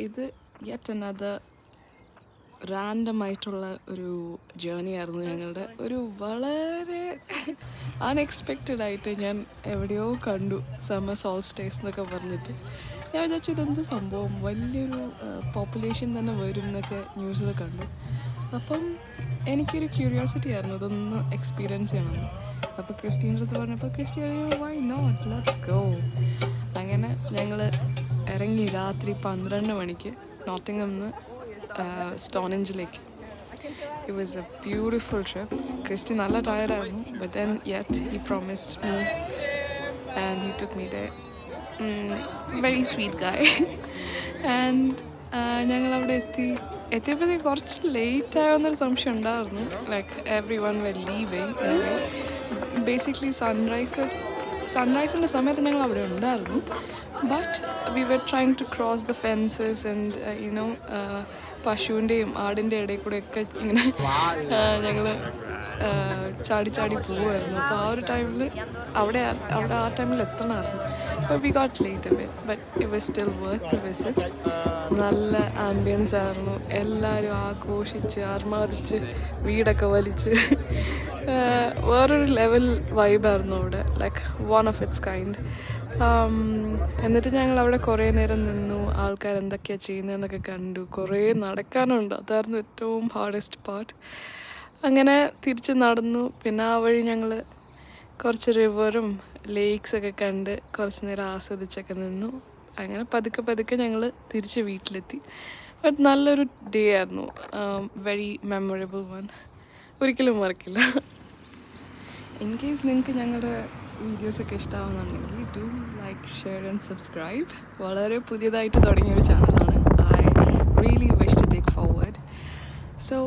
ഇത് yet another random ആയിട്ടുള്ള ഒരു ജേർണി ആയിരുന്നു ഞങ്ങളുടെ. ഒരു വളരെ അൺഎക്സ്പെക്റ്റഡ് ആയിട്ട് ഞാൻ എവിടെയോ കണ്ടു സമ്മർ സോൾസ്റ്റേസ് എന്നൊക്കെ പറഞ്ഞിട്ട്. ഞാൻ വിചാരിച്ചു ഇതെന്ത് സംഭവം, വലിയൊരു പോപ്പുലേഷൻ തന്നെ വരും എന്നൊക്കെ ന്യൂസിൽ കണ്ടു. അപ്പം എനിക്കൊരു ക്യൂരിയോസിറ്റി ആയിരുന്നു ഇതൊന്ന് എക്സ്പീരിയൻസ് ചെയ്യണമെന്ന്. അപ്പോൾ ക്രിസ്റ്റീൻ്റെ അടുത്ത് പറഞ്ഞപ്പോൾ ക്രിസ്റ്റി പറഞ്ഞു വൈ നോട്ട്, ലെറ്റ്സ് ഗോ. അങ്ങനെ ഞങ്ങൾ ഇറങ്ങി രാത്രി 12 മണിക്ക് നോട്ടിംഗംന്ന് സ്റ്റോണഞ്ചിലേക്ക്. It was a beautiful trip. Christy നല്ല ടയർഡായിരുന്നു, but then yet he promised me and he took me there. Very sweet guy. And ഞങ്ങളവിടെ എത്തിയപ്പോഴത്തേക്ക് കുറച്ച് ലേറ്റ് ആയോന്നൊരു സംശയം ഉണ്ടായിരുന്നു. Like everyone were leaving. Basically സൺറൈസിൻ്റെ സമയത്ത് ഞങ്ങൾ അവിടെ ഉണ്ടായിരുന്നു. But we were trying to cross the fences and you know പശുവിൻ്റെയും ആടിൻ്റെ ഇടയിൽ കൂടെയൊക്കെ ഇങ്ങനെ ഞങ്ങൾ ചാടി പോവുമായിരുന്നു. അപ്പോൾ ആ ഒരു ടൈമിൽ അവിടെ ആ ടൈമിൽ എത്തണമായിരുന്നു. അപ്പോൾ we got late A bit, but it was still worth the visit. നല്ല ആംബിയൻസ് ആയിരുന്നു. എല്ലാവരും ആഘോഷിച്ച് ആർമാദിച്ച് വീടൊക്കെ വലിച്ച് വേറൊരു ലെവൽ വൈബായിരുന്നു അവിടെ, like one of its kind. എന്നിട്ട് ഞങ്ങൾ അവിടെ കുറേ നേരം നിന്നു, ആൾക്കാർ എന്തൊക്കെയാണ് ചെയ്യുന്നതെന്നൊക്കെ കണ്ടു. കുറേ നടക്കാനുണ്ട്, അതായിരുന്നു ഏറ്റവും ഹാർഡസ്റ്റ് പാർട്ട്. അങ്ങനെ തിരിച്ച് നടന്നു. പിന്നെ ആ വഴി ഞങ്ങൾ കുറച്ച് റിവറും ലേക്സൊക്കെ കണ്ട് കുറച്ച് നേരം ആസ്വദിച്ചൊക്കെ നിന്നു. അങ്ങനെ പതുക്കെ ഞങ്ങൾ തിരിച്ച് വീട്ടിലെത്തി. ബട്ട് നല്ലൊരു ഡേ ആയിരുന്നു, വെരി മെമ്മറബിൾ വൺ. ഒരിക്കലും മറക്കില്ല. ഇൻ കേസ് നിങ്ങൾക്ക് ഞങ്ങളുടെ വീഡിയോസൊക്കെ ഇഷ്ടമാവുന്നുണ്ടെങ്കിൽ do like, share and subscribe. വളരെ പുതിയതായിട്ട് തുടങ്ങിയൊരു ചാനലാണ്. I really wish to take forward. So